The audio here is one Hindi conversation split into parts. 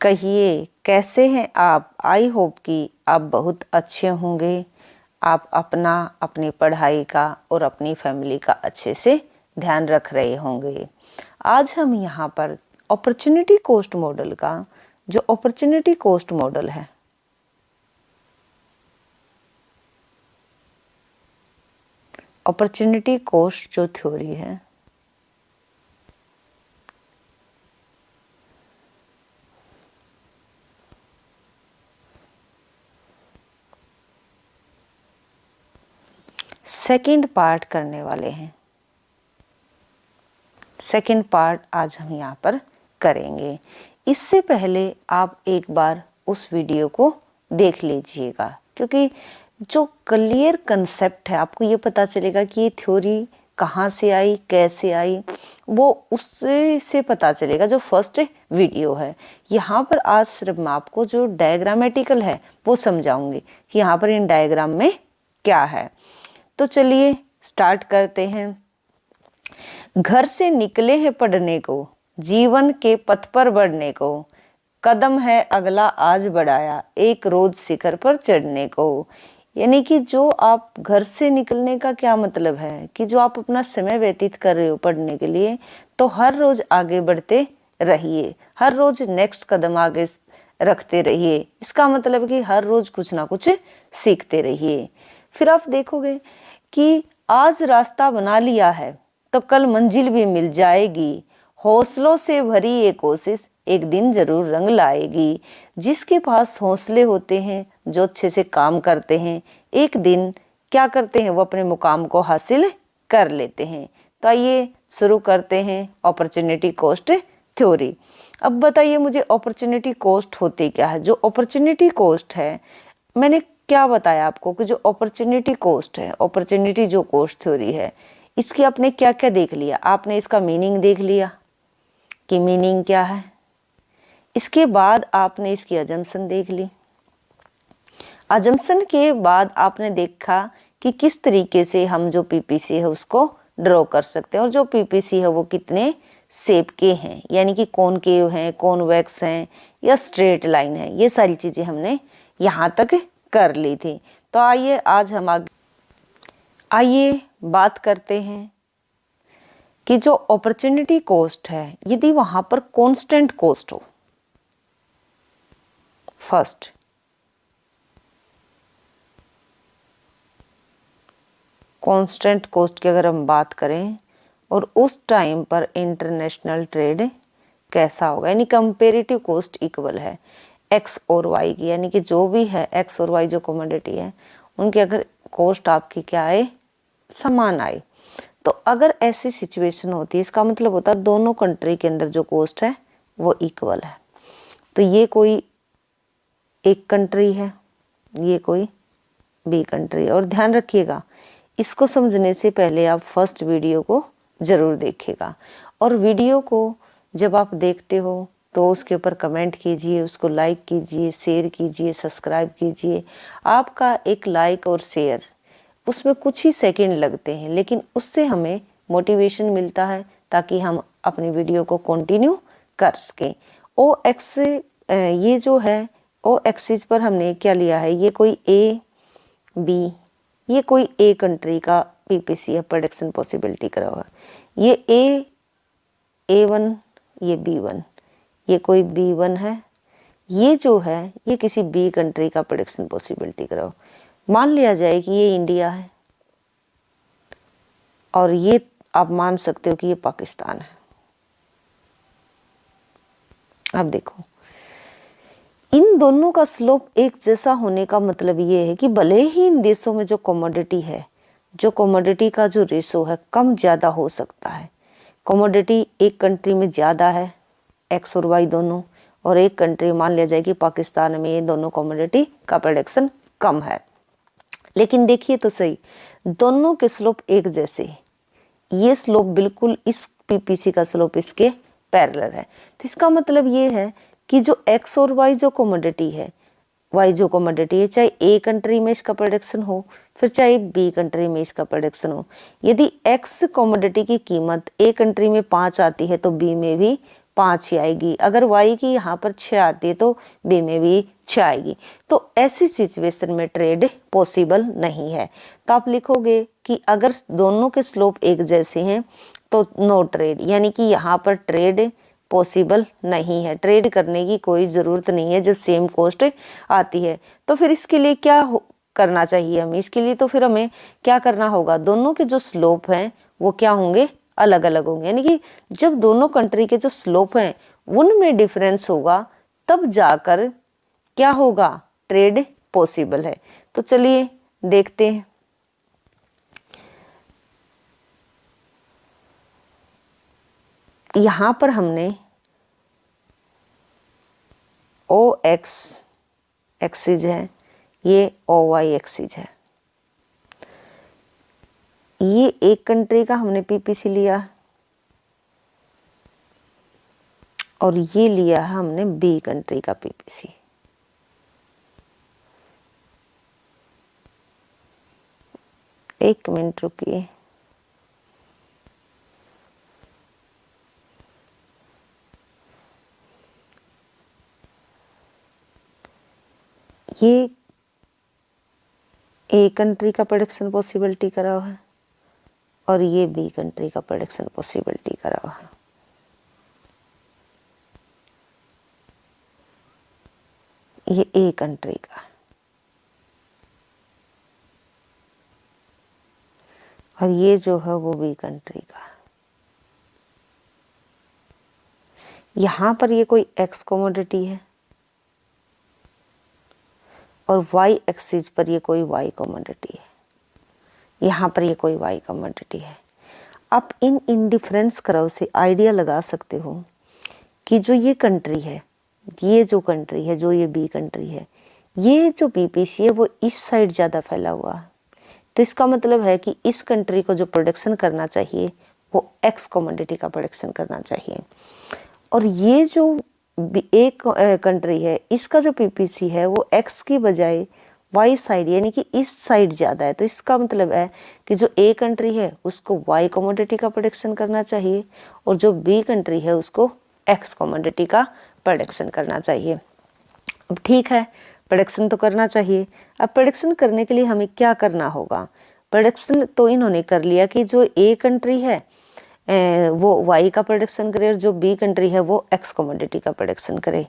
कहिए कैसे हैं आप। आई होप कि आप बहुत अच्छे होंगे। आप अपना अपनी पढ़ाई का और अपनी फैमिली का अच्छे से ध्यान रख रहे होंगे। आज हम यहाँ पर अपॉर्चुनिटी कॉस्ट मॉडल का जो अपॉर्चुनिटी कॉस्ट मॉडल है, अपॉर्चुनिटी कॉस्ट जो थ्योरी है, सेकंड पार्ट करने वाले हैं। सेकंड पार्ट आज हम यहाँ पर करेंगे। इससे पहले आप एक बार उस वीडियो को देख लीजिएगा, क्योंकि जो क्लियर कंसेप्ट है आपको ये पता चलेगा कि ये थ्योरी कहाँ से आई, कैसे आई, वो उससे पता चलेगा। जो फर्स्ट वीडियो है, यहाँ पर आज सिर्फ मैं आपको जो डायग्रामेटिकल है वो समझाऊंगी कि यहाँ पर इन डायग्राम में क्या है। तो चलिए स्टार्ट करते हैं। घर से निकले हैं पढ़ने को, जीवन के पथ पर बढ़ने को, कदम है अगला आज बढ़ाया, एक रोज शिखर पर चढ़ने को। यानी कि जो आप घर से निकलने का क्या मतलब है कि जो आप अपना समय व्यतीत कर रहे हो पढ़ने के लिए, तो हर रोज आगे बढ़ते रहिए, हर रोज नेक्स्ट कदम आगे रखते रहिए। इसका मतलब कि हर रोज कुछ ना कुछ सीखते रहिए। फिर आप देखोगे कि आज रास्ता बना लिया है तो कल मंजिल भी मिल जाएगी, हौसलों से भरी ये कोशिश एक दिन जरूर रंग लाएगी। जिसके पास हौसले होते हैं, जो अच्छे से काम करते हैं, एक दिन क्या करते हैं, वो अपने मुकाम को हासिल कर लेते हैं। तो आइए शुरू करते हैं अपॉर्चुनिटी कॉस्ट थ्योरी। अब बताइए मुझे अपॉर्चुनिटी कॉस्ट होती क्या है। जो अपॉर्चुनिटी कॉस्ट है, मैंने क्या बताया आपको कि जो अपॉर्चुनिटी कॉस्ट है, अपॉर्चुनिटी जो कॉस्ट थ्योरी है, इसकी आपने क्या क्या देख लिया। आपने इसका मीनिंग देख लिया कि मीनिंग क्या है। इसके बाद आपने इसकी अजम्पशन देख ली। अजम्पशन के बाद आपने देखा कि किस तरीके से हम जो पीपीसी है उसको ड्रॉ कर सकते हैं, और जो पीपीसी है वो कितने शेप के हैं, यानी कि कॉनकेव हैं, कॉन्वेक्स हैं या स्ट्रेट लाइन है। ये सारी चीजें हमने यहाँ तक कर ली थी। तो आइए आज हम आइए बात करते हैं कि जो अपॉर्चुनिटी कॉस्ट है, यदि वहां पर कांस्टेंट कॉस्ट हो, फर्स्ट कांस्टेंट कॉस्ट की अगर हम बात करें, और उस टाइम पर इंटरनेशनल ट्रेड कैसा होगा, यानी कंपेरेटिव कॉस्ट इक्वल है एक्स और वाई की, यानी कि जो भी है एक्स और वाई जो कमोडिटी है उनकी अगर कॉस्ट आपकी क्या आए, समान आए, तो अगर ऐसी सिचुएशन होती है, इसका मतलब होता है दोनों कंट्री के अंदर जो कॉस्ट है वो इक्वल है। तो ये कोई एक कंट्री है, ये कोई बी कंट्री है। और ध्यान रखिएगा, इसको समझने से पहले आप फर्स्ट वीडियो को जरूर देखिएगा, और वीडियो को जब आप देखते हो तो उसके ऊपर कमेंट कीजिए, उसको लाइक कीजिए, शेयर कीजिए, सब्सक्राइब कीजिए। आपका एक लाइक और शेयर, उसमें कुछ ही सेकंड लगते हैं, लेकिन उससे हमें मोटिवेशन मिलता है ताकि हम अपनी वीडियो को कंटिन्यू कर सकें। ओ एक्स, ये जो है ओ एक्सिस पर हमने क्या लिया है, ये कोई ए बी, ये कोई ए कंट्री का पीपीसी है, प्रोडक्शन पॉसिबिलिटी करा हुआ। ये A1, ये B1, ये कोई B1 है। ये जो है ये किसी बी कंट्री का प्रोडक्शन पॉसिबिलिटी करा हुआ। मान लिया जाए कि ये इंडिया है, और ये आप मान सकते हो कि ये पाकिस्तान है। अब देखो, इन दोनों का स्लोप एक जैसा होने का मतलब ये है कि भले ही इन देशों में जो कमोडिटी है, जो कमोडिटी का जो रेशो है कम ज़्यादा हो सकता है। कमोडिटी एक कंट्री में ज़्यादा है, एक्स और वाई दोनों, और एक कंट्री मान लिया जाए कि पाकिस्तान में ये दोनों कमोडिटी का प्रोडक्शन कम है। लेकिन देखिए तो सही, दोनों के स्लोप एक जैसे, ये स्लोप बिल्कुल इस पीपीसी का स्लोप इसके पैरेलल है। तो इसका मतलब ये है कि जो एक्स और वाई जो कमोडिटी है, वाई जो कमोडिटी है, चाहे ए कंट्री में इसका प्रोडक्शन हो, फिर चाहे बी कंट्री में इसका प्रोडक्शन हो, यदि एक्स कमोडिटी की कीमत ए कंट्री में 5 आती है तो बी में भी 5 ही आएगी। अगर y की यहाँ पर 6 आती है तो b में भी 6 आएगी। तो ऐसी सिचुएशन में ट्रेड पॉसिबल नहीं है। तो आप लिखोगे कि अगर दोनों के स्लोप एक जैसे हैं तो नो ट्रेड, यानी कि यहाँ पर ट्रेड पॉसिबल नहीं है, ट्रेड करने की कोई ज़रूरत नहीं है जब सेम कॉस्ट आती है। तो फिर इसके लिए क्या करना चाहिए हमें? इसके लिए तो फिर हमें क्या करना होगा, दोनों के जो स्लोप हैं वो क्या होंगे, अलग अलग होंगे। यानी कि जब दोनों कंट्री के जो स्लोप हैं उनमें डिफरेंस होगा तब जाकर क्या होगा, ट्रेड पॉसिबल है। तो चलिए देखते हैं। यहां पर हमने ओ एक्स एक्सिस है, ये ओ वाई एक्सिस है। ये एक कंट्री का हमने पीपीसी लिया और ये लिया है हमने बी कंट्री का पीपीसी। एक मिनट रुकिए। ये ए कंट्री का प्रोडक्शन पॉसिबिलिटी करा हुआ है और ये बी कंट्री का प्रोडक्शन पॉसिबिलिटी करा हुआ है। ये ए कंट्री का और ये जो है वो बी कंट्री का। यहां पर ये कोई एक्स कमोडिटी है और वाई एक्सिस पर ये कोई वाई कमोडिटी है, यहाँ पर ये कोई वाई कमोडिटी है। आप इन इंडिफरेंस कर्व से आइडिया लगा सकते हो कि जो ये कंट्री है, ये जो कंट्री है, जो ये बी कंट्री है, ये जो पीपीसी है वो इस साइड ज़्यादा फैला हुआ है। तो इसका मतलब है कि इस कंट्री को जो प्रोडक्शन करना चाहिए वो एक्स कमोडिटी का प्रोडक्शन करना चाहिए। और ये जो एक कंट्री है, इसका जो पीपीसी है वो एक्स की बजाय वाई साइड यानी कि इस साइड ज़्यादा है। तो इसका मतलब है कि जो ए कंट्री है उसको वाई कमोडिटी का प्रोडक्शन करना चाहिए और जो बी कंट्री है उसको एक्स कमोडिटी का प्रोडक्शन करना चाहिए। अब ठीक है, प्रोडक्शन तो करना चाहिए। अब प्रोडक्शन करने के लिए हमें क्या करना होगा? प्रोडक्शन तो इन्होंने कर लिया कि जो ए कंट्री है वो वाई का प्रोडक्शन करे और जो बी कंट्री है वो एक्स कमोडिटी का प्रोडक्शन करे।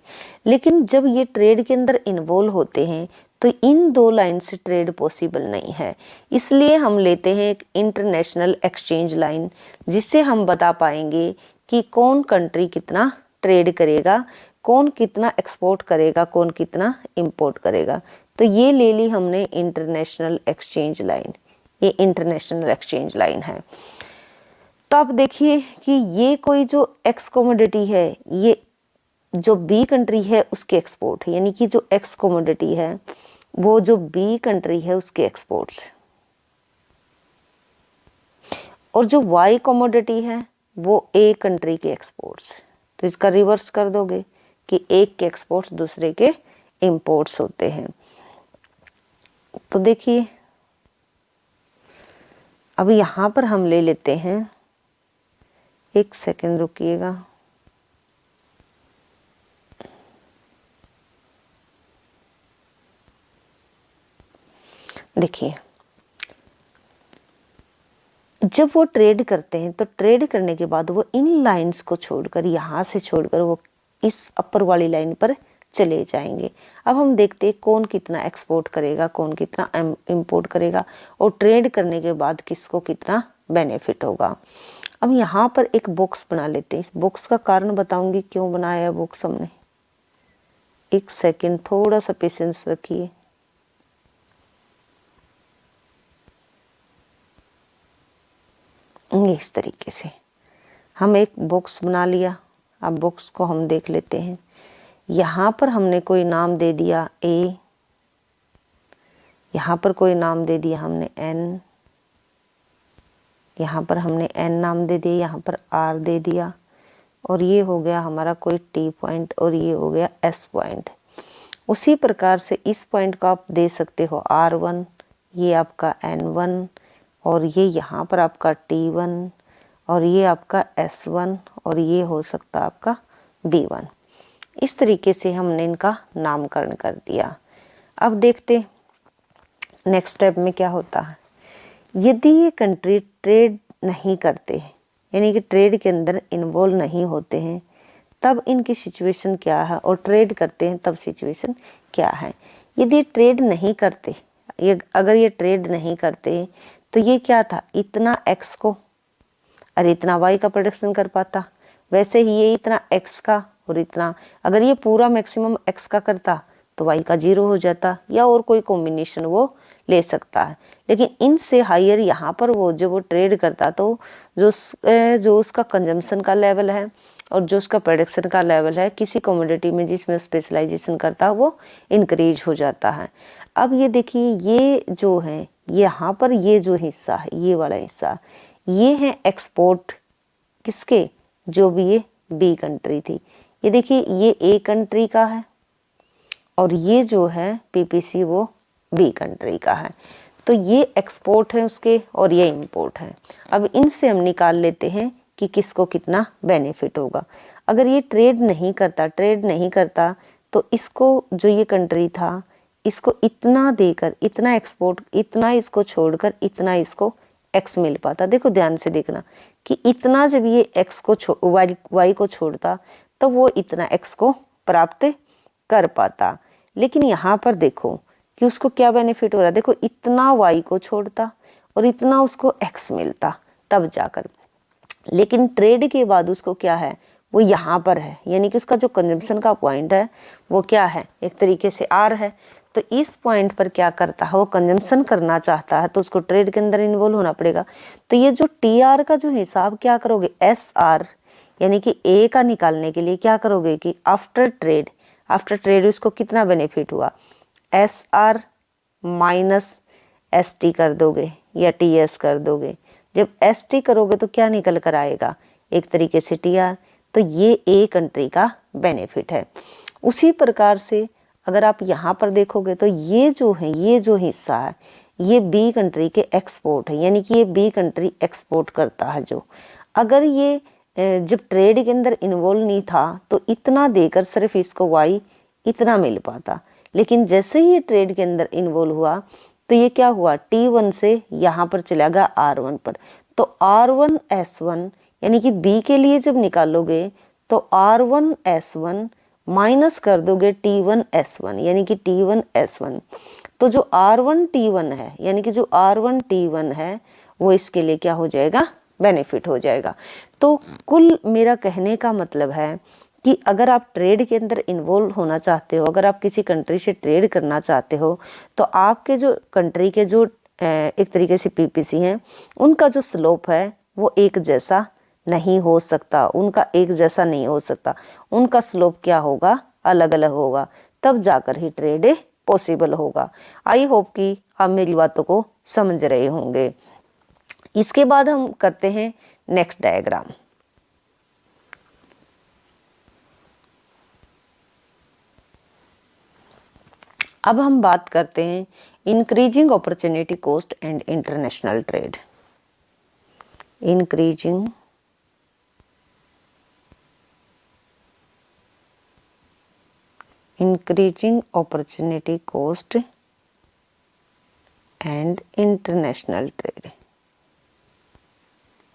लेकिन जब ये ट्रेड के अंदर इन्वॉल्व होते हैं तो इन दो लाइन से ट्रेड पॉसिबल नहीं है। इसलिए हम लेते हैं एक इंटरनेशनल एक्सचेंज लाइन, जिससे हम बता पाएंगे कि कौन कंट्री कितना ट्रेड करेगा, कौन कितना एक्सपोर्ट करेगा, कौन कितना इंपोर्ट करेगा। तो ये ले ली हमने इंटरनेशनल एक्सचेंज लाइन, ये इंटरनेशनल एक्सचेंज लाइन है। तो आप देखिए कि ये कोई जो एक्स कमोडिटी है, ये जो बी कंट्री है उसके एक्सपोर्ट है, यानी कि जो एक्स कमोडिटी है वो जो बी कंट्री है उसके एक्सपोर्ट्स, और जो वाई कमोडिटी है वो ए कंट्री के एक्सपोर्ट्स। तो इसका रिवर्स कर दोगे कि एक के एक्सपोर्ट्स दूसरे के इंपोर्ट्स होते हैं। तो देखिए अब यहाँ पर हम ले लेते हैं, एक सेकंड रुकिएगा। देखिए जब वो ट्रेड करते हैं तो ट्रेड करने के बाद वो इन लाइंस को छोड़कर, यहाँ से छोड़कर वो इस अपर वाली लाइन पर चले जाएंगे। अब हम देखते हैं कौन कितना एक्सपोर्ट करेगा, कौन कितना इंपोर्ट करेगा और ट्रेड करने के बाद किसको कितना बेनिफिट होगा। अब यहाँ पर एक बॉक्स बना लेते हैं। इस बॉक्स का कारण बताऊंगी क्यों बनाया है बॉक्स हमने। एक सेकंड, थोड़ा सा पेशेंस रखिए। इस तरीके से हम एक बॉक्स बना लिया। अब बॉक्स को हम देख लेते हैं। यहाँ पर हमने कोई नाम दे दिया ए, यहाँ पर कोई नाम दे दिया हमने एन, यहाँ पर हमने एन नाम दे दिया, यहाँ पर आर दे दिया, और ये हो गया हमारा कोई टी पॉइंट और ये हो गया एस पॉइंट। उसी प्रकार से इस पॉइंट को आप दे सकते हो R1, ये आपका N1 और ये यहाँ पर आपका T1 और ये आपका S1 और ये हो सकता है आपका B1। इस तरीके से हमने इनका नामकरण कर दिया। अब देखते नेक्स्ट स्टेप में क्या होता है। यदि ये कंट्री ट्रेड नहीं करते हैं, यानी कि ट्रेड के अंदर इन्वॉल्व नहीं होते हैं, तब इनकी सिचुएशन क्या है, और ट्रेड करते हैं तब सिचुएशन क्या है। यदि ट्रेड नहीं करते, अगर ये ट्रेड नहीं करते तो ये क्या था, इतना एक्स को और इतना वाई का प्रोडक्शन कर पाता। वैसे ही ये इतना एक्स का और इतना, अगर ये पूरा मैक्सिमम एक्स का करता तो वाई का 0 हो जाता, या और कोई कॉम्बिनेशन वो ले सकता है। लेकिन इनसे हायर यहाँ पर वो जब वो ट्रेड करता तो जो उसका कंजम्पशन का लेवल है और जो उसका प्रोडक्शन का लेवल है किसी कमोडिटी में जिसमें स्पेशलाइजेशन करता है वो इंक्रीज हो जाता है। अब ये देखिए, ये जो है यहाँ पर ये जो हिस्सा है, ये वाला हिस्सा, ये है एक्सपोर्ट किसके, जो भी ये बी कंट्री थी। ये देखिए, ये ए कंट्री का है और ये जो है पीपीसी वो बी कंट्री का है। तो ये एक्सपोर्ट है उसके और ये इंपोर्ट है। अब इनसे हम निकाल लेते हैं कि किसको कितना बेनिफिट होगा। अगर ये ट्रेड नहीं करता तो इसको, जो ये कंट्री था, इसको इतना देकर, इतना एक्सपोर्ट, इतना इसको छोड़कर इतना इसको एक्स मिल पाता। देखो ध्यान से देखना कि इतना जब ये एक्स को वाई को छोड़ता तो वो इतना एक्स को प्राप्त कर पाता। लेकिन यहाँ पर देखो कि उसको क्या बेनिफिट हो रहा है। देखो, इतना वाई को छोड़ता और इतना उसको एक्स मिलता तब जाकर। लेकिन ट्रेड के बाद उसको क्या है, वो यहाँ पर है, यानी कि उसका जो कंजम्पशन का पॉइंट है वो क्या है, एक तरीके से आर है। तो इस पॉइंट पर क्या करता है, वो कंजम्पशन करना चाहता है तो उसको ट्रेड के अंदर इन्वॉल्व होना पड़ेगा। तो ये जो टी आर का जो हिसाब क्या करोगे, एस आर यानी कि ए का निकालने के लिए क्या करोगे कि आफ्टर ट्रेड उसको कितना बेनिफिट हुआ, S R minus S T कर दोगे या टी एस कर दोगे। जब एस टी करोगे तो क्या निकल कर आएगा, एक तरीके से टी आर। तो ये ए कंट्री का बेनिफिट है। उसी प्रकार से अगर आप यहाँ पर देखोगे तो ये जो है, ये जो हिस्सा है ये बी कंट्री के एक्सपोर्ट है, यानी कि ये बी कंट्री एक्सपोर्ट करता है। जो अगर ये जब ट्रेड के अंदर इन्वॉल्व नहीं था तो इतना देकर सिर्फ इसको वाई इतना मिल पाता। लेकिन जैसे ही ये ट्रेड के अंदर इन्वॉल्व हुआ तो ये क्या हुआ, T1 से यहाँ पर चला गया R1 पर। तो R1S1 यानी कि B के लिए जब निकालोगे तो R1S1 माइनस कर दोगे T1S1 यानी कि T1S1। तो जो R1T1 है, यानी कि जो R1T1 है वो इसके लिए क्या हो जाएगा, बेनिफिट हो जाएगा। तो कुल मेरा कहने का मतलब है कि अगर आप ट्रेड के अंदर इन्वॉल्व होना चाहते हो, अगर आप किसी कंट्री से ट्रेड करना चाहते हो तो आपके जो कंट्री के जो एक तरीके से पीपीसी हैं उनका जो स्लोप है वो एक जैसा नहीं हो सकता, उनका एक जैसा नहीं हो सकता। उनका स्लोप क्या होगा, अलग अलग होगा, तब जाकर ही ट्रेड पॉसिबल होगा। आई होप कि आप मेरी बातों को समझ रहे होंगे। इसके बाद हम करते हैं नेक्स्ट डायग्राम। अब हम बात करते हैं increasing opportunity cost and international trade. Increasing opportunity cost and international trade.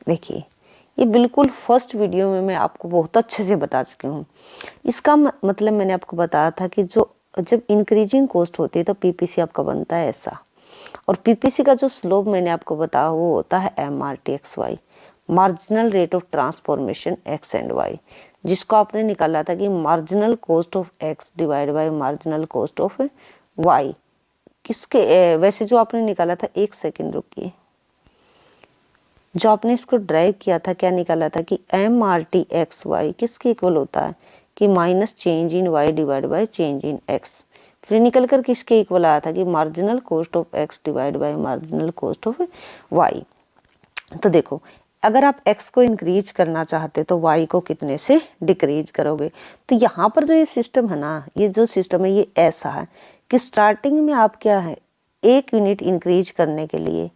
देखिए, ये बिल्कुल फर्स्ट वीडियो में मैं आपको बहुत अच्छे से बता चुकी हूँ। इसका मतलब मैंने आपको बताया था कि जो जब इंक्रीजिंग कॉस्ट होती है तो पीपीसी आपका बनता है ऐसा, और पीपीसी का जो स्लोप मैंने आपको बताया वो होता है MRT/XY, marginal rate of transformation X and Y, जिसको आपने निकाला था कि marginal cost of X divide by marginal cost of Y. किसके वैसे जो आपने निकाला था, एक सेकेंड रुकिए, जो आपने इसको ड्राइव किया था क्या निकाला था कि MRT/XY किसके इक्वल होता है कि minus change in Y divide by change in X. फिर निकल कर किसके इक्वल आया था कि marginal cost of X divide by marginal cost of Y. तो देखो, अगर आप x को इंक्रीज करना चाहते तो y को कितने से डिक्रीज करोगे। तो यहाँ पर जो ये सिस्टम है ना, ये जो सिस्टम है ये ऐसा है कि स्टार्टिंग में आप क्या है, 1 यूनिट इंक्रीज करने के लिए,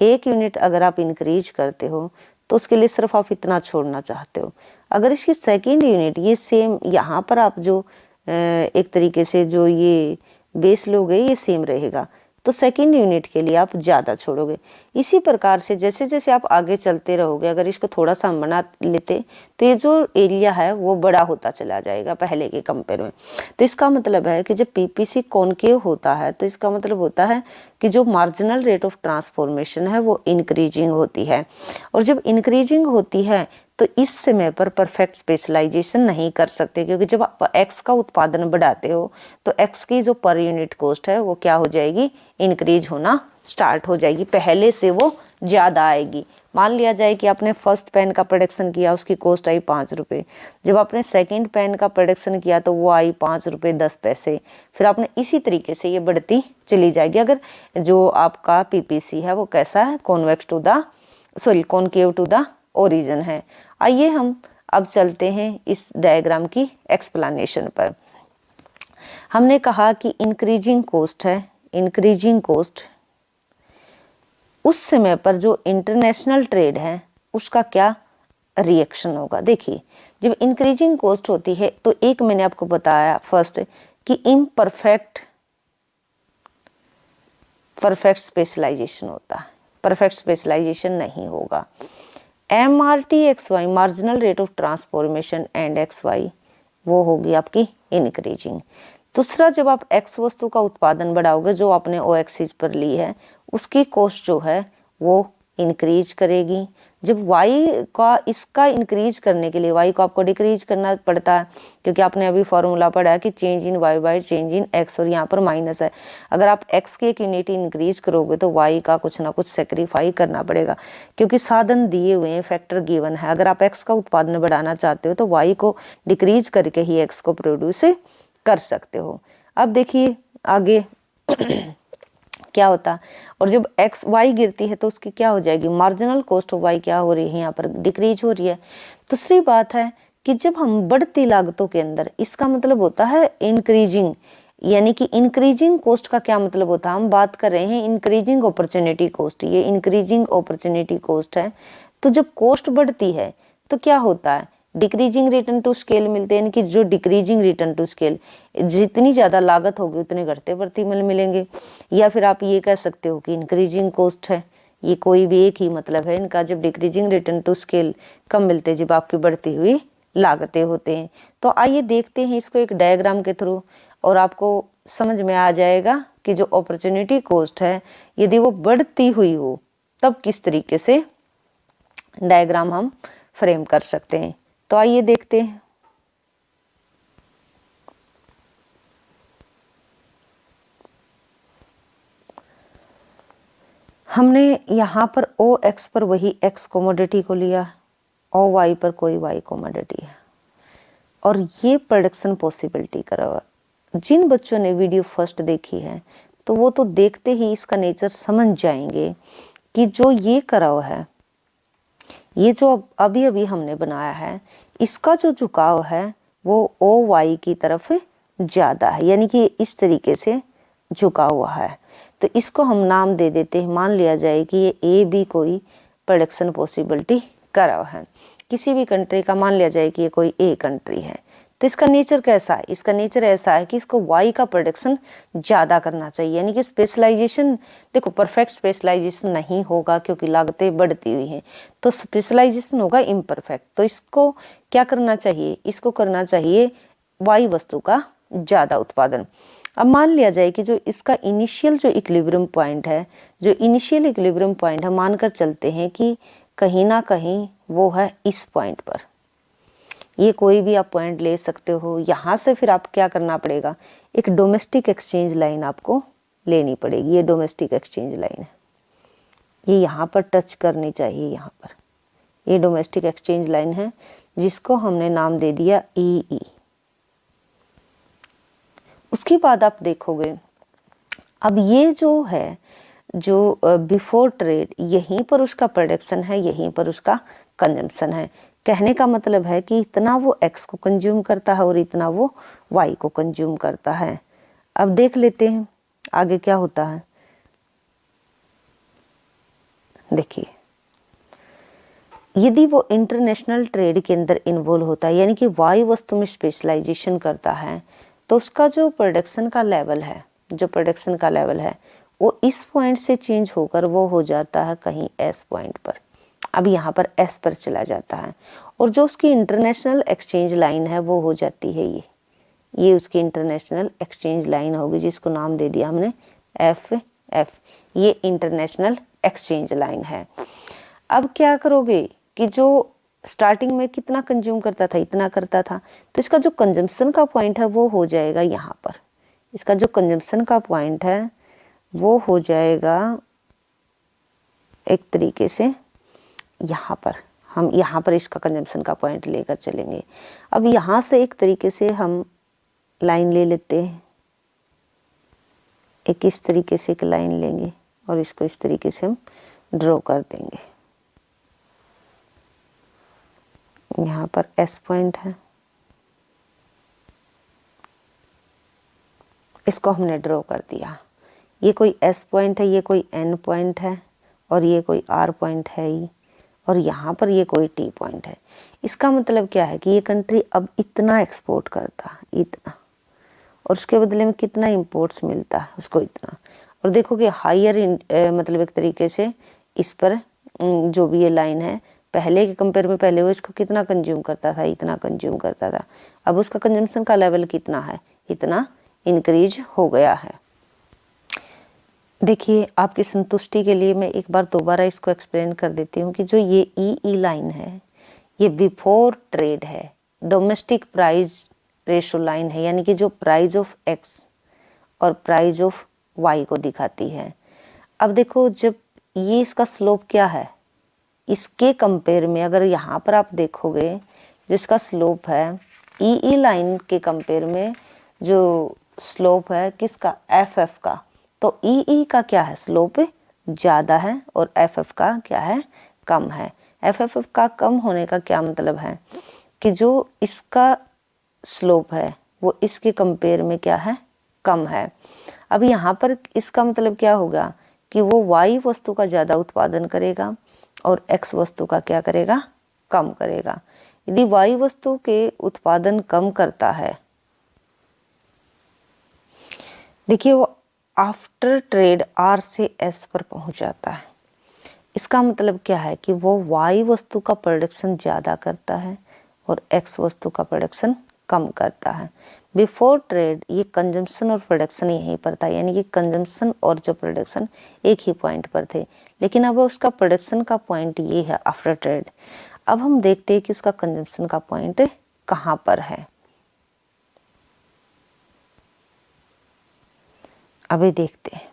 1 यूनिट अगर आप इंक्रीज करते हो तो उसके लिए सिर्फ आप इतना छोड़ना चाहते हो। अगर इसकी सेकेंड यूनिट ये सेम, यहाँ पर आप जो एक तरीके से जो ये बेस लोगे ये सेम रहेगा, तो सेकेंड यूनिट के लिए आप ज़्यादा छोड़ोगे। इसी प्रकार से जैसे जैसे आप आगे चलते रहोगे, अगर इसको थोड़ा सा हम बना लेते तो ये जो एरिया है वो बड़ा होता चला जाएगा पहले के कंपेयर में। तो इसका मतलब है कि जब पीपीसी कॉनकेव होता है तो इसका मतलब होता है कि जो मार्जिनल रेट ऑफ ट्रांसफॉर्मेशन है वो इंक्रीजिंग होती है, और जब इंक्रीजिंग होती है तो इस समय पर परफेक्ट स्पेशलाइजेशन नहीं कर सकते, क्योंकि जब आप एक्स का उत्पादन बढ़ाते हो तो एक्स की जो पर यूनिट कॉस्ट है वो क्या हो जाएगी, इंक्रीज होना स्टार्ट हो जाएगी, पहले से वो ज़्यादा आएगी। मान लिया जाए कि आपने फर्स्ट पेन का प्रोडक्शन किया, उसकी कॉस्ट आई 5 रुपये, जब आपने सेकंड पेन का प्रोडक्शन किया तो वो आई 5 रुपये 10 पैसे, फिर आपने इसी तरीके से ये बढ़ती चली जाएगी। अगर जो आपका पीपीसी है वो कैसा है, कॉनकेव टू द ओरिजिन है। आइए हम अब चलते हैं इस डायग्राम की एक्सप्लेनेशन पर। हमने कहा कि इंक्रीजिंग कॉस्ट है, इंक्रीजिंग कॉस्ट उस समय पर जो इंटरनेशनल ट्रेड है उसका क्या रिएक्शन होगा। देखिए जब इंक्रीजिंग कॉस्ट होती है तो एक मैंने आपको बताया फर्स्ट कि इम्परफेक्ट परफेक्ट स्पेशलाइजेशन होता है, परफेक्ट स्पेशलाइजेशन नहीं होगा। MRT/XY marginal rate of transformation and XY वो होगी आपकी इंक्रीजिंग। दूसरा, जब आप X वस्तु का उत्पादन बढ़ाओगे जो आपने O एक्सिस पर ली है उसकी कॉस्ट जो है वो इंक्रीज करेगी। जब Y का इसका इंक्रीज करने के लिए Y को आपको डिक्रीज करना पड़ता है, क्योंकि आपने अभी फॉर्मूला पढ़ा है कि change in Y bye change in X, और यहाँ पर माइनस है। अगर आप X की एक यूनिट इंक्रीज करोगे तो Y का कुछ ना कुछ सेक्रीफाई करना पड़ेगा, क्योंकि साधन दिए हुए हैं, फैक्टर गिवन है। अगर आप X का उत्पादन बढ़ाना चाहते हो तो Y को डिक्रीज करके ही X को प्रोड्यूस कर सकते हो। अब देखिए आगे क्या होता, और जब एक्स वाई गिरती है तो उसकी क्या हो जाएगी, मार्जिनल कॉस्ट ऑफ वाई क्या हो रही है, यहाँ पर डिक्रीज हो रही है। दूसरी बात है कि जब हम बढ़ती लागतों के अंदर, इसका मतलब होता है इंक्रीजिंग, यानी कि इंक्रीजिंग कॉस्ट का क्या मतलब होता है, हम बात कर रहे हैं इंक्रीजिंग अपॉर्चुनिटी कॉस्ट, ये इंक्रीजिंग अपॉर्चुनिटी कॉस्ट है। तो जब कॉस्ट बढ़ती है तो क्या होता है, डिक्रीजिंग रिटर्न टू स्केल मिलते हैं, यानी कि जो डिक्रीजिंग रिटर्न टू स्केल, जितनी ज़्यादा लागत होगी उतने घटते प्रतिमल मिलेंगे। या फिर आप ये कह सकते हो कि इंक्रीजिंग कॉस्ट है, ये कोई भी एक ही मतलब है इनका। जब डिक्रीजिंग रिटर्न टू स्केल कम मिलते हैं जब आपकी बढ़ती हुई लागतें होते हैं। तो आइए देखते हैं इसको एक डायग्राम के थ्रू, और आपको समझ में आ जाएगा कि जो अपॉर्चुनिटी कॉस्ट है यदि वो बढ़ती हुई हो तब किस तरीके से डायग्राम हम फ्रेम कर सकते हैं। तो आइए देखते हैं। हमने यहाँ पर OX पर वही X कमोडिटी को लिया, OY पर कोई Y कमोडिटी है, और ये प्रोडक्शन पॉसिबिलिटी करा हुआ। जिन बच्चों ने वीडियो फर्स्ट देखी है तो वो तो देखते ही इसका नेचर समझ जाएंगे कि जो ये करा हुआ है, ये जो अभी अभी हमने बनाया है, इसका जो झुकाव है वो OY की तरफ ज़्यादा है, यानी कि इस तरीके से झुका हुआ है। तो इसको हम नाम दे देते हैं, मान लिया जाए कि ये AB कोई प्रोडक्शन पॉसिबिलिटी करा हुआ है किसी भी कंट्री का, मान लिया जाए कि ये कोई A कंट्री है। तो इसका नेचर कैसा है, इसका नेचर ऐसा है कि इसको Y का प्रोडक्शन ज़्यादा करना चाहिए, यानी कि स्पेशलाइजेशन, देखो परफेक्ट स्पेशलाइजेशन नहीं होगा क्योंकि लागतें बढ़ती हुई हैं, तो स्पेशलाइजेशन होगा इम्परफेक्ट। तो इसको क्या करना चाहिए, इसको करना चाहिए Y वस्तु का ज़्यादा उत्पादन। अब मान लिया जाए कि जो इसका इनिशियल जो इक्विलिब्रियम पॉइंट है, जो इनिशियल इक्विलिब्रियम पॉइंट है, मानकर चलते हैं कि कहीं ना कहीं वो है इस पॉइंट पर। ये कोई भी आप पॉइंट ले सकते हो। यहाँ से फिर आप क्या करना पड़ेगा, एक डोमेस्टिक एक्सचेंज लाइन आपको लेनी पड़ेगी। ये डोमेस्टिक एक्सचेंज लाइन है, ये यहाँ पर टच करनी चाहिए। यहाँ पर ये डोमेस्टिक एक्सचेंज लाइन है जिसको हमने नाम दे दिया EE। उसके बाद आप देखोगे अब ये जो है, जो बिफोर ट्रेड, यहीं पर उसका प्रोडक्शन है, यहीं पर उसका कंजम्पशन है। कहने का मतलब है कि इतना वो X को कंज्यूम करता है और इतना वो Y को कंज्यूम करता है। अब देख लेते हैं आगे क्या होता है। देखिए यदि वो इंटरनेशनल ट्रेड के अंदर इन्वॉल्व होता है, यानी कि वाई वस्तु में स्पेशलाइजेशन करता है, तो उसका जो प्रोडक्शन का लेवल है वो इस पॉइंट से चेंज होकर वो हो जाता है कहीं एस पॉइंट पर। अब यहाँ पर एस पर चला जाता है, और जो उसकी इंटरनेशनल एक्सचेंज लाइन है वो हो जाती है ये उसकी इंटरनेशनल एक्सचेंज लाइन होगी, जिसको नाम दे दिया हमने एफ। ये इंटरनेशनल एक्सचेंज लाइन है। अब क्या करोगे कि जो स्टार्टिंग में कितना कंज्यूम करता था, इतना करता था, तो इसका जो कंजम्पशन का पॉइंट है वो हो जाएगा यहाँ पर। इसका जो कंजम्पशन का पॉइंट है वो हो जाएगा एक तरीके से यहाँ पर। हम यहाँ पर इसका कंजम्पशन का पॉइंट लेकर चलेंगे। अब यहाँ से एक तरीके से हम लाइन ले लेते हैं, एक इस तरीके से एक लाइन लेंगे और इसको इस तरीके से हम ड्रॉ कर देंगे। यहाँ पर एस पॉइंट है, इसको हमने ड्रॉ कर दिया। ये कोई एस पॉइंट है, ये कोई एन पॉइंट है, और ये कोई आर पॉइंट है ही, और यहाँ पर ये कोई टी पॉइंट है। इसका मतलब क्या है कि ये कंट्री अब इतना एक्सपोर्ट करता, इतना, और उसके बदले में कितना इंपोर्ट्स मिलता है उसको, इतना। और देखो कि हायर मतलब एक तरीके से इस पर जो भी ये लाइन है, पहले के कंपेयर में पहले वो इसको कितना कंज्यूम करता था, इतना कंज्यूम करता था। अब उसका कंजम्पशन का लेवल कितना है, इतना इंक्रीज हो गया है। देखिए, आपकी संतुष्टि के लिए मैं एक बार दोबारा इसको एक्सप्लेन कर देती हूँ कि जो ये ई लाइन है ये बिफोर ट्रेड है, डोमेस्टिक प्राइस रेशो लाइन है, यानी कि जो प्राइस ऑफ एक्स और प्राइस ऑफ वाई को दिखाती है। अब देखो, जब ये इसका स्लोप क्या है, इसके कंपेयर में अगर यहाँ पर आप देखोगे जिसका स्लोप है ई लाइन के कंपेयर में जो स्लोप है किसका, एफ का, तो ई का क्या है, स्लोप ज़्यादा है, और एफ का क्या है, कम है। एफ का कम होने का क्या मतलब है कि जो इसका स्लोप है वो इसके कंपेयर में क्या है, कम है। अब यहाँ पर इसका मतलब क्या होगा कि वो वाई वस्तु का ज़्यादा उत्पादन करेगा और एक्स वस्तु का क्या करेगा, कम करेगा। यदि वाई वस्तु के उत्पादन कम करता है, देखिए वो आफ्टर ट्रेड आर से एस पर पहुंच जाता है। इसका मतलब क्या है कि वो वाई वस्तु का प्रोडक्शन ज़्यादा करता है और एक्स वस्तु का प्रोडक्शन कम करता है। बिफोर ट्रेड ये कंजम्पशन और प्रोडक्शन यहीं पर था, यानी कि कंजम्पशन और जो प्रोडक्शन एक ही पॉइंट पर थे, लेकिन अब उसका प्रोडक्शन का पॉइंट ये है आफ्टर ट्रेड। अब हम देखते हैं कि उसका कंजम्पशन का पॉइंट कहाँ पर है। अभी देखते हैं,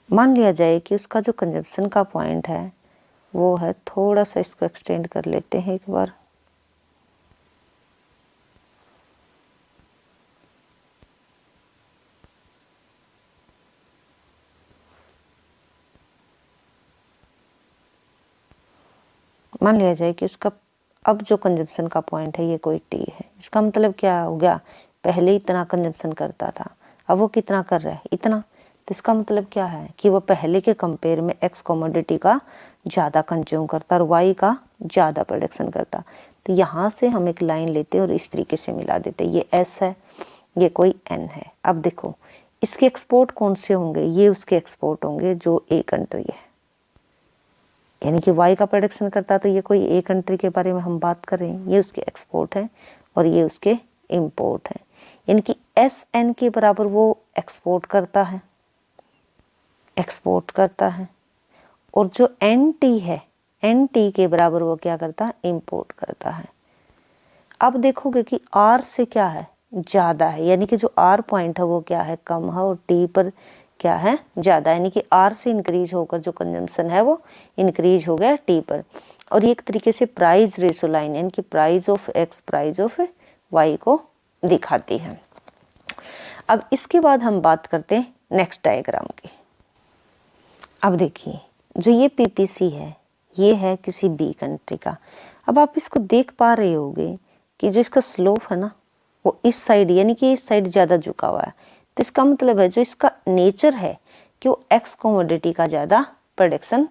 मान लिया जाए कि उसका जो कंजम्पशन का पॉइंट है वो है, थोड़ा सा इसको एक्सटेंड कर लेते हैं एक बार। मान लिया जाए कि उसका अब जो कंजम्पशन का पॉइंट है ये कोई टी है। इसका मतलब क्या हो गया, पहले इतना कंजम्पशन करता था, अब वो कितना कर रहा है, इतना। तो इसका मतलब क्या है कि वो पहले के कंपेयर में एक्स कमोडिटी का ज़्यादा कंज्यूम करता और वाई का ज़्यादा प्रोडक्शन करता। तो यहाँ से हम एक लाइन लेते और इस तरीके से मिला देते, ये एस है, ये कोई एन है। अब देखो इसके एक्सपोर्ट कौन से होंगे, ये उसके एक्सपोर्ट होंगे जो ए कंट्री है, यानी कि वाई का प्रोडक्शन करता, तो ये कोई ए कंट्री के बारे में हम बात कर रहे हैं, ये उसके एक्सपोर्ट है और ये उसके इंपोर्ट है। यानी कि एस एन के बराबर वो एक्सपोर्ट करता है, और जो एन टी है, एन टी के बराबर वो क्या करता है, इंपोर्ट करता है। अब देखोगे कि आर से क्या है, ज़्यादा है, यानी कि जो आर पॉइंट है वो क्या है, कम है, और टी पर क्या है, ज़्यादा, यानी कि आर से इंक्रीज होकर जो कंजम्पशन है वो इंक्रीज हो गया टी पर। और ये एक तरीके से प्राइस रेशो लाइन, यानी कि price of X price of Y को दिखाती है। अब इसके बाद हम बात करते हैं नेक्स्ट डायग्राम की। अब देखिए, जो ये पीपीसी है ये है किसी बी कंट्री का। अब आप इसको देख पा रहे होगे कि जो इसका स्लोप है ना वो इस साइड, यानी कि इस साइड ज़्यादा झुका हुआ है। तो इसका मतलब है जो इसका नेचर है कि वो एक्स कमोडिटी का ज़्यादा प्रोडक्शन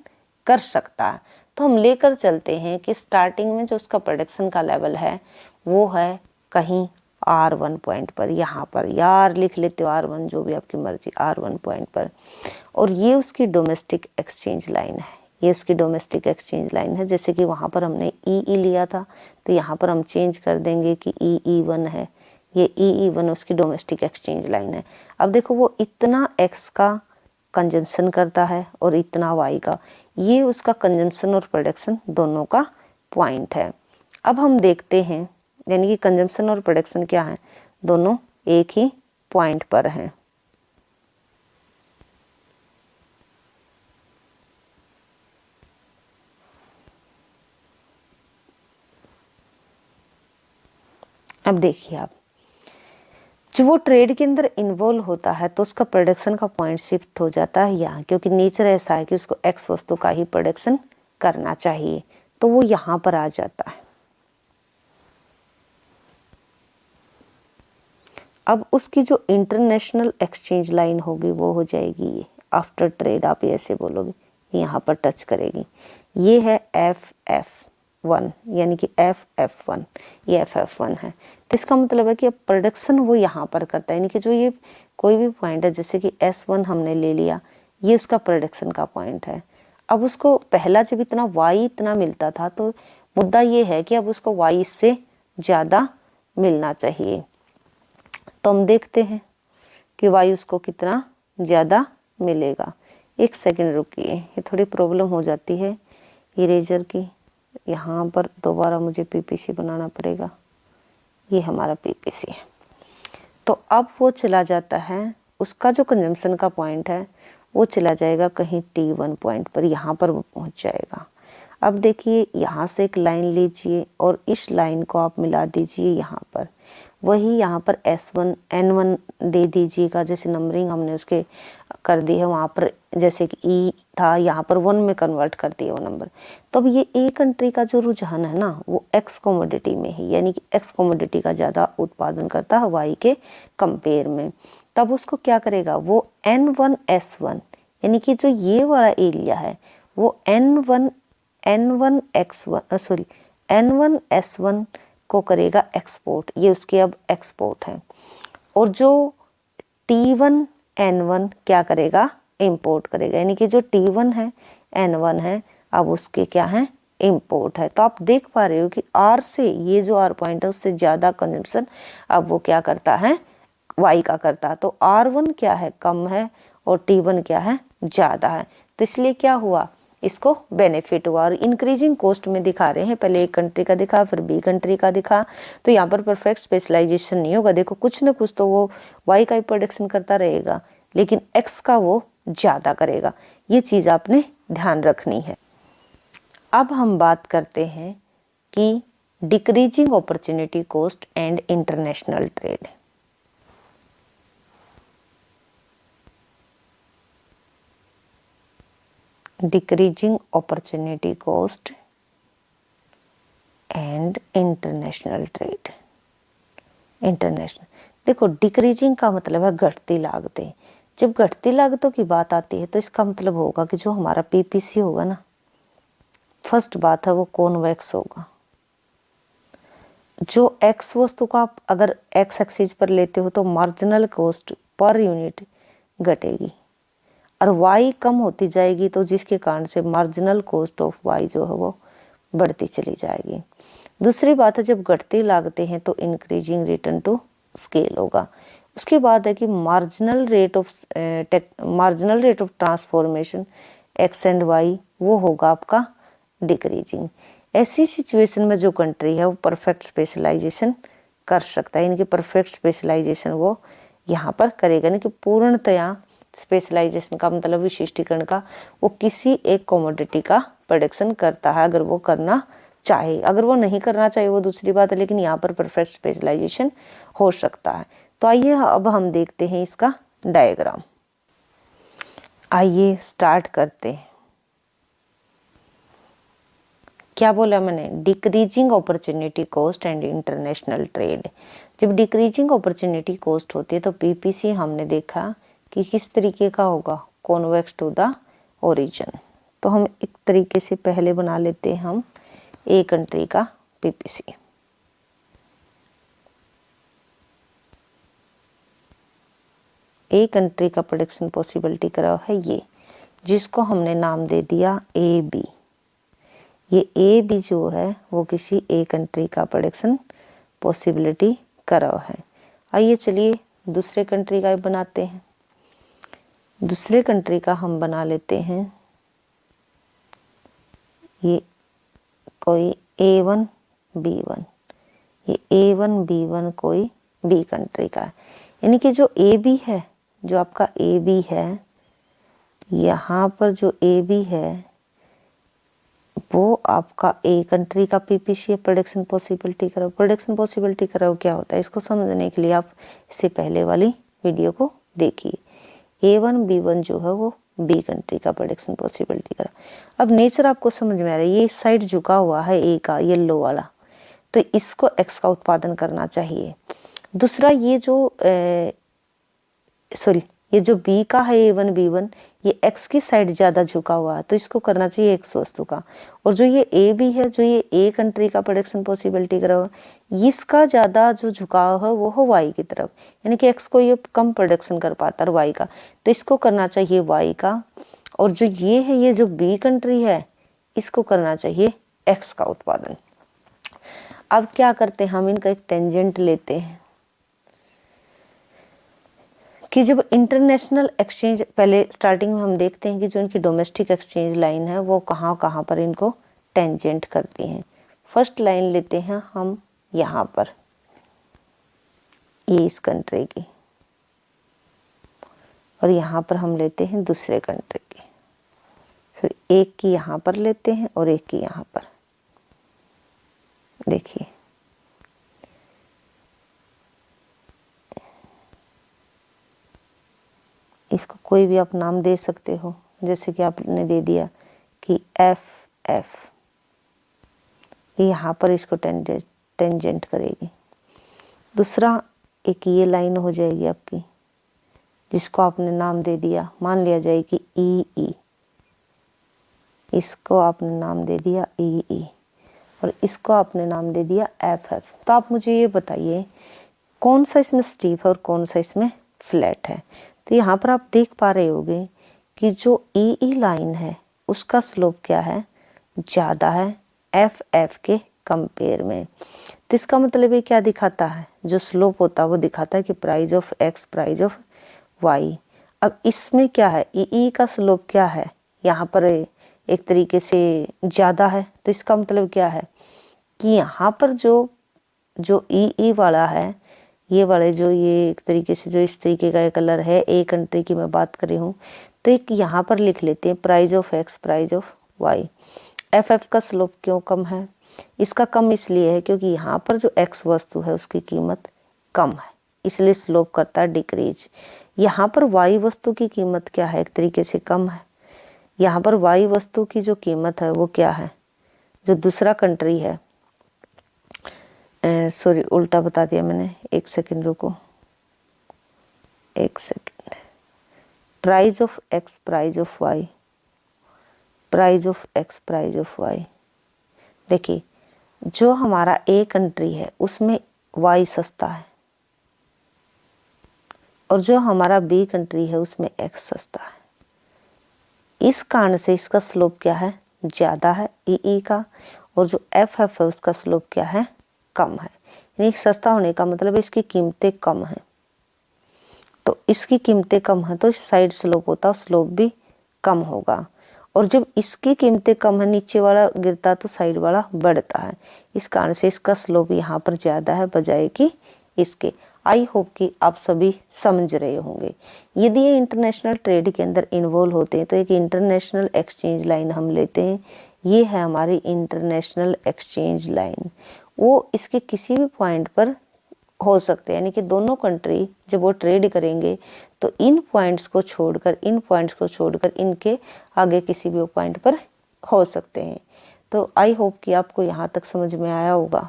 कर सकता है। तो हम लेकर चलते हैं कि स्टार्टिंग में जो उसका प्रोडक्शन का लेवल है वो है कहीं R1 पॉइंट पर, यहाँ पर यार लिख लेते हो R1, जो भी आपकी मर्जी, R1 पॉइंट पर। और ये उसकी डोमेस्टिक एक्सचेंज लाइन है, ये उसकी डोमेस्टिक एक्सचेंज लाइन है। जैसे कि वहाँ पर हमने ई लिया था तो यहाँ पर हम चेंज कर देंगे कि E1 है, ये E1 उसकी डोमेस्टिक एक्सचेंज लाइन है। अब देखो वो इतना एक्स का कंजम्पशन करता है और इतना वाई का, ये उसका कंजम्पशन और प्रोडक्शन दोनों का पॉइंट है। अब हम देखते हैं, यानी कि कंजम्पशन और प्रोडक्शन क्या है, दोनों एक ही पॉइंट पर हैं। अब देखिए आप, जब वो ट्रेड के अंदर इन्वॉल्व होता है तो उसका प्रोडक्शन का पॉइंट शिफ्ट हो जाता है यहाँ, क्योंकि नेचर ऐसा है कि उसको एक्स वस्तु का ही प्रोडक्शन करना चाहिए, तो वो यहाँ पर आ जाता है। अब उसकी जो इंटरनेशनल एक्सचेंज लाइन होगी वो हो जाएगी ये आफ्टर ट्रेड, आप ऐसे बोलोगे, यहाँ पर टच करेगी। ये है FF1, यानी कि FF1, ये FF1 है। तो इसका मतलब है कि अब प्रोडक्शन वो यहाँ पर करता है, यानी कि जो ये कोई भी पॉइंट है, जैसे कि S1 हमने ले लिया, ये उसका प्रोडक्शन का पॉइंट है। अब उसको पहला जब इतना वाई इतना मिलता था, तो मुद्दा ये है कि अब उसको वाई इससे ज़्यादा मिलना चाहिए। तो हम देखते हैं कि वाई उसको कितना ज़्यादा मिलेगा। एक सेकंड रुकिए, ये थोड़ी प्रॉब्लम हो जाती है इरेजर की, यहाँ पर दोबारा मुझे PPC बनाना पड़ेगा। ये हमारा PPC है। तो अब वो चला जाता है, उसका जो कंजम्पशन का पॉइंट है वो चला जाएगा कहीं T1 पॉइंट पर, यहाँ पर वो पहुँच जाएगा। अब देखिए यहाँ से एक लाइन लीजिए और इस लाइन को आप मिला दीजिए यहाँ पर, वही यहाँ पर S1 N1 दे दीजिएगा, जैसे नंबरिंग हमने उसके कर दी है वहाँ पर, जैसे कि E था यहाँ पर 1 में कन्वर्ट कर दिया वो नंबर। तो अब ये ए कंट्री का जो रुझान है ना वो एक्स कमोडिटी में ही, यानी कि एक्स कमोडिटी का ज़्यादा उत्पादन करता है वाई के कंपेयर में। तब उसको क्या करेगा, वो N1S1, यानी कि जो ये वाला एरिया है वो N1S1 को करेगा एक्सपोर्ट, ये उसके अब एक्सपोर्ट है। और जो T1N1 क्या करेगा, इंपोर्ट करेगा, यानी कि जो T1 है N1 है अब उसके क्या है, इंपोर्ट है। तो आप देख पा रहे हो कि R से ये जो R पॉइंट है उससे ज़्यादा कंजम्पशन अब वो क्या करता है, Y का करता है। तो R1 क्या है, कम है, और T1 क्या है, ज़्यादा है। तो इसलिए क्या हुआ, इसको बेनिफिट हुआ। और इंक्रीजिंग कॉस्ट में दिखा रहे हैं, पहले एक कंट्री का दिखा फिर बी कंट्री का दिखा, तो यहाँ पर परफेक्ट स्पेशलाइजेशन नहीं होगा। देखो कुछ ना कुछ तो वो वाई का ही प्रोडक्शन करता रहेगा, लेकिन एक्स का वो ज़्यादा करेगा। ये चीज़ आपने ध्यान रखनी है। अब हम बात करते हैं कि decreasing opportunity cost and international trade. Decreasing opportunity cost and international trade. International, देखो डिक्रीजिंग का मतलब है घटती लागतें। जब घटती लागतों की बात आती है तो इसका मतलब होगा कि जो हमारा PPC होगा ना, फर्स्ट बात है वो कॉन्वेक्स होगा। जो एक्स वस्तु का आप अगर एक्स एक्सिस पर लेते हो तो मार्जिनल कॉस्ट पर यूनिट घटेगी, और वाई कम होती जाएगी, तो जिसके कारण से मार्जिनल कॉस्ट ऑफ वाई जो है वो बढ़ती चली जाएगी। दूसरी बात है जब घटती लागतें हैं तो इंक्रीजिंग रिटर्न टू स्केल होगा। उसके बाद है कि marginal rate of transformation X and Y वो होगा आपका डिक्रीजिंग। ऐसी सिचुएशन में जो कंट्री है वो परफेक्ट स्पेशलाइजेशन कर सकता है, इनकी परफेक्ट स्पेशलाइजेशन वो यहाँ पर करेगा, यानी कि पूर्णतया स्पेशलाइजेशन का मतलब विशिष्टीकरण का, वो किसी एक कमोडिटी का प्रोडक्शन करता है अगर वो करना चाहे। अगर वो नहीं करना चाहे वो दूसरी बात है, लेकिन यहाँ पर परफेक्ट स्पेशलाइजेशन हो सकता है। तो आइए अब हम देखते हैं इसका डायग्राम। आइए स्टार्ट करते हैं। क्या बोला मैंने, decreasing opportunity cost and international trade. जब डिक्रीजिंग अपॉर्चुनिटी कॉस्ट होती है तो PPC हमने देखा कि किस तरीके का होगा, कॉन्वेक्स टू द ओरिजिन। तो हम एक तरीके से पहले बना लेते हैं हम ए कंट्री का पीपीसी। ए कंट्री का प्रोडक्शन पॉसिबिलिटी कराओ है ये, जिसको हमने नाम दे दिया ए बी। ये ए बी जो है वो किसी ए कंट्री का प्रोडक्शन पॉसिबिलिटी कराओ है। आइए चलिए दूसरे कंट्री का भी बनाते हैं। दूसरे कंट्री का हम बना लेते हैं ये कोई A1 B1। ये A1 B1 कोई बी कंट्री का है, यानी कि जो ए बी है, जो आपका ए बी है, यहाँ पर जो ए बी है वो आपका ए कंट्री का पीपीसी प्रोडक्शन पॉसिबिलिटी कराओ। प्रोडक्शन पॉसिबिलिटी कराओ क्या होता है, इसको समझने के लिए आप इससे पहले वाली वीडियो को देखिए। A1 B1 जो है वो बी कंट्री का प्रोडक्शन पॉसिबिलिटी करा। अब नेचर आपको समझ में आ रहा है, ये इस साइड झुका हुआ है ए का, येलो वाला, तो इसको एक्स का उत्पादन करना चाहिए। दूसरा ये जो ये जो बी का है A1 B1, ये एक्स की साइड ज़्यादा झुका हुआ है, तो इसको करना चाहिए एक्स वस्तु का। और जो ये ए बी है, जो ये ए कंट्री का प्रोडक्शन पॉसिबिलिटी करा हुआ, इसका ज़्यादा जो झुकाव है वो हो वाई की तरफ, यानी कि एक्स को ये कम प्रोडक्शन कर पाता है वाई का, तो इसको करना चाहिए वाई का। और जो ये है, ये जो बी कंट्री है, इसको करना चाहिए एक्स का उत्पादन। अब क्या करते हैं, हम इनका एक टेंजेंट लेते हैं कि जब इंटरनेशनल एक्सचेंज, पहले स्टार्टिंग में हम देखते हैं कि जो इनकी डोमेस्टिक एक्सचेंज लाइन है वो कहाँ कहाँ पर इनको टेंजेंट करती हैं। फर्स्ट लाइन लेते हैं हम यहाँ पर, ये इस कंट्री की, और यहाँ पर हम लेते हैं दूसरे कंट्री की। फिर एक की यहाँ पर लेते हैं और एक की यहाँ पर। देखिए इसको कोई भी आप नाम दे सकते हो, जैसे कि आपने दे दिया कि एफ एफ, यहाँ पर इसको टेंजेंट करेगी। दूसरा एक ये लाइन हो जाएगी आपकी, जिसको आपने नाम दे दिया, मान लिया जाए कि ई ई, इसको आपने नाम दे दिया ई ई, और इसको आपने नाम दे दिया एफ एफ। तो आप मुझे ये बताइए कौन सा इसमें स्टीप है और कौन सा इसमें फ्लैट है। तो यहाँ पर आप देख पा रहे होंगे कि जो ई लाइन है उसका स्लोप क्या है, ज़्यादा है एफ एफ के कंपेयर में। तो इसका मतलब ये क्या दिखाता है, जो स्लोप होता है वो दिखाता है कि price of X price of Y. अब इसमें क्या है, ई का स्लोप क्या है, यहाँ पर एक तरीके से ज़्यादा है, तो इसका मतलब क्या है कि यहाँ पर जो ई वाला है, ये वाले जो ये एक तरीके से जो इस तरीके का कलर है, ए कंट्री की मैं बात कर रही हूँ, तो एक यहाँ पर लिख लेते हैं price of X price of Y. F F का स्लोप क्यों कम है, इसका कम इसलिए है क्योंकि यहाँ पर जो एक्स वस्तु है उसकी कीमत कम है, इसलिए स्लोप करता है डिक्रीज। यहाँ पर वाई वस्तु की कीमत क्या है, एक तरीके से कम है। यहाँ पर वाई वस्तु की जो कीमत है वो क्या है, जो दूसरा कंट्री है, सॉरी उल्टा बता दिया मैंने, एक सेकंड रुको, एक second. Price of X price of Y, price of X price of Y. देखिए जो हमारा ए कंट्री है उसमें वाई सस्ता है, और जो हमारा बी कंट्री है उसमें एक्स सस्ता है। इस कारण से इसका स्लोप क्या है, ज़्यादा है ई का, और जो एफ एफ है उसका स्लोप क्या है, कम है। यानी सस्ता होने का मतलब इसकी कीमतें कम हैं, तो इसकी कीमतें कम हैं तो इस साइड स्लोप होता है, स्लोप भी कम होगा। और जब इसकी कीमतें कम है, नीचे वाला गिरता तो साइड वाला बढ़ता है, इस कारण से इसका स्लोप यहाँ पर ज़्यादा है बजाय कि इसके। आई होप कि आप सभी समझ रहे होंगे। यदि ये इंटरनेशनल ट्रेड के अंदर इन्वॉल्व होते हैं तो एक इंटरनेशनल एक्सचेंज लाइन हम लेते हैं, ये है हमारी इंटरनेशनल एक्सचेंज लाइन। वो इसके किसी भी पॉइंट पर हो सकते हैं, यानी कि दोनों कंट्री जब वो ट्रेड करेंगे तो इन पॉइंट्स को छोड़कर इनके आगे किसी भी पॉइंट पर हो सकते हैं। तो आई होप कि आपको यहाँ तक समझ में आया होगा।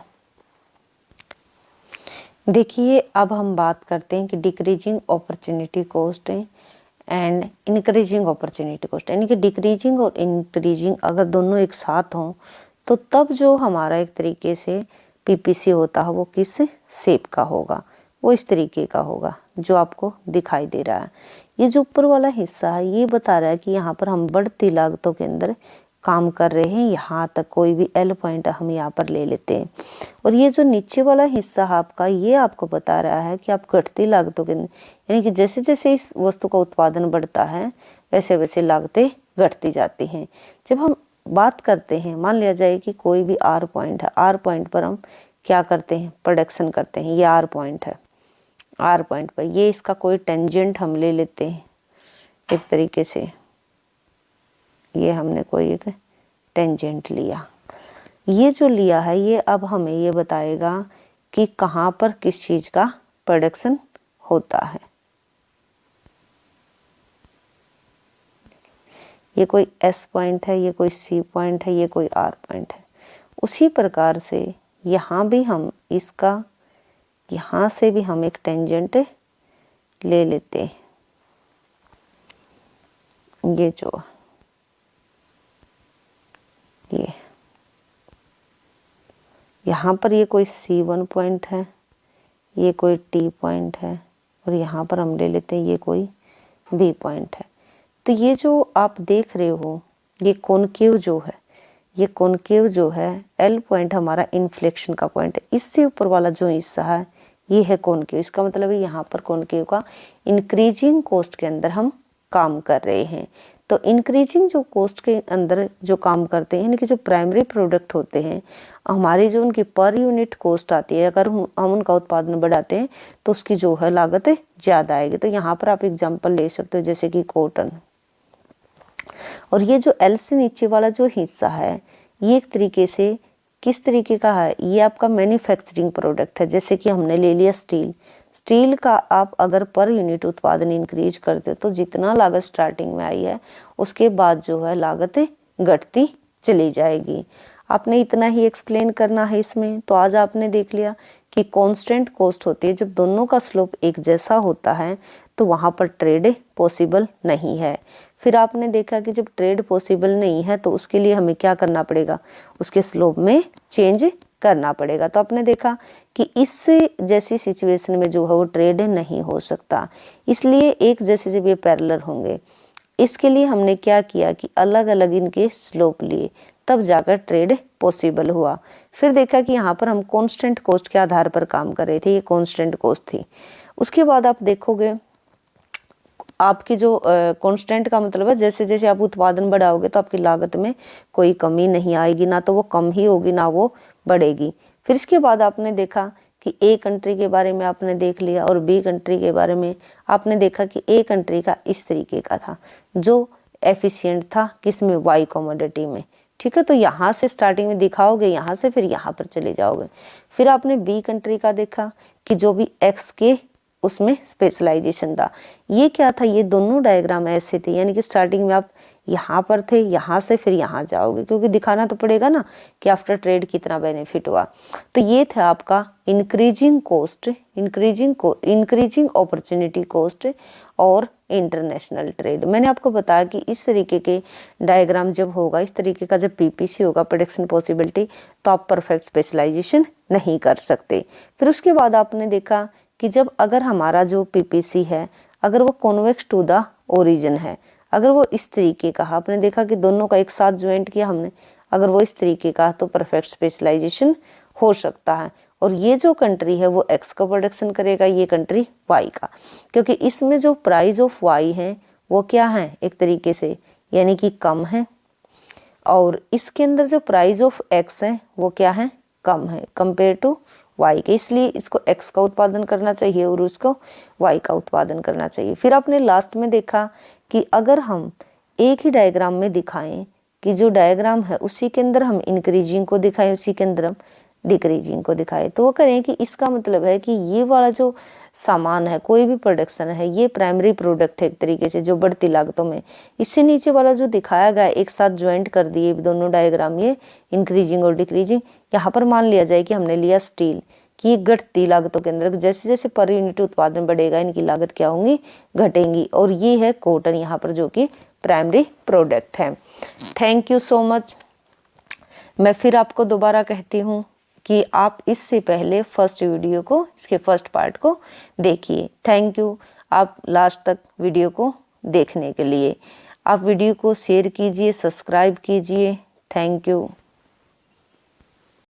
देखिए अब हम बात करते हैं कि डिक्रीजिंग अपॉर्चुनिटी कॉस्ट है, एंड इंक्रीजिंग अपॉर्चुनिटी कॉस्ट, यानी कि डिक्रीजिंग और इंक्रीजिंग अगर दोनों एक साथ हों तो तब जो हमारा एक तरीके से पीपीसी होता है वो किस शेप का होगा, वो इस तरीके का होगा जो आपको दिखाई दे रहा है। ये जो ऊपर वाला हिस्सा है ये बता रहा है कि यहाँ पर हम बढ़ती लागतों के अंदर काम कर रहे हैं, यहाँ तक कोई भी एल पॉइंट हम यहाँ पर ले लेते हैं। और ये जो नीचे वाला हिस्सा है आपका, ये आपको बता रहा है कि आप घटती लागतों के अंदर, यानी कि जैसे जैसे इस वस्तु का उत्पादन बढ़ता है वैसे वैसे लागतें घटती जाती हैं। जब हम बात करते हैं, मान लिया जाए कि कोई भी आर पॉइंट है, आर पॉइंट पर हम क्या करते हैं, प्रोडक्शन करते हैं। ये आर पॉइंट है, आर पॉइंट पर ये इसका कोई टेंजेंट हम ले लेते हैं एक तरीके से, ये हमने कोई एक टेंजेंट लिया। ये जो लिया है ये अब हमें ये बताएगा कि कहाँ पर किस चीज़ का प्रोडक्शन होता है। ये कोई एस पॉइंट है, ये कोई सी पॉइंट है, ये कोई आर पॉइंट है। उसी प्रकार से यहाँ भी हम इसका, यहाँ से भी हम एक टेंजेंट ले लेते हैं। ये जो ये यहाँ पर ये कोई C1 पॉइंट है, ये कोई T पॉइंट है, और यहाँ पर हम ले लेते हैं ये कोई B पॉइंट है। तो ये जो आप देख रहे हो ये कॉनकेव जो है, ये कॉनकेव जो है L पॉइंट हमारा इन्फ्लेक्शन का पॉइंट है। इससे ऊपर वाला जो हिस्सा है ये है कॉनकेव। इसका मतलब है यहाँ पर कॉनकेव का इंक्रीजिंग कॉस्ट के अंदर हम काम कर रहे हैं। तो इंक्रीजिंग जो कॉस्ट के अंदर जो काम करते हैं, यानी कि जो प्राइमरी प्रोडक्ट होते हैं हमारी, जो उनकी पर यूनिट कॉस्ट आती है, अगर हम उनका उत्पादन बढ़ाते हैं तो उसकी जो है लागत ज़्यादा आएगी। तो यहाँ पर आप एग्जांपल ले सकते हो जैसे कि कॉटन। और ये जो एल से नीचे वाला जो हिस्सा है ये एक तरीके से किस तरीके का है, ये आपका मैन्युफैक्चरिंग प्रोडक्ट है। जैसे कि हमने ले लिया स्टील, स्टील का आप अगर पर यूनिट उत्पादन इंक्रीज करते हो तो जितना लागत स्टार्टिंग में आई है उसके बाद जो है लागत घटती चली जाएगी। आपने इतना ही एक्सप्लेन करना है इसमें। तो आज आपने देख लिया कि कांस्टेंट कॉस्ट होती है, जब दोनों का स्लोप एक जैसा होता है तो वहाँ पर ट्रेड पॉसिबल नहीं है। फिर आपने देखा कि जब ट्रेड पॉसिबल नहीं है तो उसके लिए हमें क्या करना पड़ेगा, उसके स्लोप में चेंज करना पड़ेगा। तो आपने देखा कि इस जैसी सिचुएशन में जो है वो ट्रेड नहीं हो सकता, इसलिए एक जैसे जब ये पैरेलल होंगे इसके लिए हमने क्या किया कि अलग अलग इनके स्लोप लिए, तब जाकर ट्रेड पॉसिबल हुआ। फिर देखा कि यहाँ पर हम कांस्टेंट कॉस्ट के आधार पर काम कर रहे थे, ये कांस्टेंट कॉस्ट थी। उसके बाद आप देखोगे आपकी जो कांस्टेंट का मतलब है जैसे जैसे आप उत्पादन बढ़ाओगे तो आपकी लागत में कोई कमी नहीं आएगी, ना तो वो कम ही होगी ना वो बढ़ेगी। फिर इसके बाद आपने देखा कि ए कंट्री के बारे में आपने देख लिया और बी कंट्री के बारे में आपने देखा कि ए कंट्री का इस तरीके का था जो एफिशिएंट था, किसमें, वाई कमोडिटी में। ठीक है, तो यहाँ से स्टार्टिंग में दिखाओगे, यहाँ से फिर यहाँ पर चले जाओगे। फिर आपने बी कंट्री का देखा कि जो भी एक्स के उसमें स्पेशलाइजेशन था। ये क्या था, ये दोनों डायग्राम ऐसे थे, यानी कि स्टार्टिंग में आप यहाँ पर थे, यहाँ से फिर यहाँ जाओगे, क्योंकि दिखाना तो पड़ेगा ना कि आफ्टर ट्रेड कितना बेनिफिट हुआ। तो ये था आपका increasing cost, increasing opportunity cost और इंटरनेशनल ट्रेड। मैंने आपको बताया कि इस तरीके के डायग्राम जब होगा, इस तरीके का जब पीपीसी होगा, प्रोडक्शन पॉसिबिलिटी, तो आप परफेक्ट स्पेशलाइजेशन नहीं कर सकते। फिर उसके बाद आपने देखा कि जब अगर हमारा जो पीपीसी है अगर वो कॉन्वेक्स टू द ओरिजिन है, अगर वो इस तरीके का, आपने देखा कि दोनों का एक साथ ज्वाइंट किया हमने, अगर वो इस तरीके का तो परफेक्ट स्पेशलाइजेशन हो सकता है। और ये जो कंट्री है वो एक्स का प्रोडक्शन करेगा, ये कंट्री वाई का, क्योंकि इसमें जो प्राइस ऑफ वाई है वो क्या है, एक तरीके से यानी कि कम है, और इसके अंदर जो प्राइस ऑफ एक्स है वो क्या है, कम है कंपेयर टू वाई के, इसलिए इसको एक्स का उत्पादन करना चाहिए और उसको वाई का उत्पादन करना चाहिए। फिर आपने लास्ट में देखा कि अगर हम एक ही डायग्राम में दिखाएं कि जो डायग्राम है उसी के अंदर हम इंक्रीजिंग को दिखाएं, उसी के अंदर हम डिक्रीजिंग को दिखाएं, तो वो करें कि इसका मतलब है कि ये वाला जो सामान है, कोई भी प्रोडक्शन है, ये प्राइमरी प्रोडक्ट है एक तरीके से जो बढ़ती लागतों में, इससे नीचे वाला जो दिखाया गया एक साथ ज्वाइंट कर दिए दोनों डायग्राम, ये इंक्रीजिंग और डिक्रीजिंग। यहाँ पर मान लिया जाए कि हमने लिया स्टील, कि घटती लागतों के अंदर जैसे जैसे पर यूनिट उत्पादन बढ़ेगा इनकी लागत क्या होंगी, घटेंगी। और ये है कॉटन यहाँ पर जो कि प्राइमरी प्रोडक्ट है। Thank you so much. मैं फिर आपको दोबारा कहती हूँ कि आप इससे पहले फर्स्ट वीडियो को, इसके फर्स्ट पार्ट को देखिए। थैंक यू आप लास्ट तक वीडियो को देखने के लिए। आप वीडियो को शेयर कीजिए, सब्सक्राइब कीजिए। Thank you.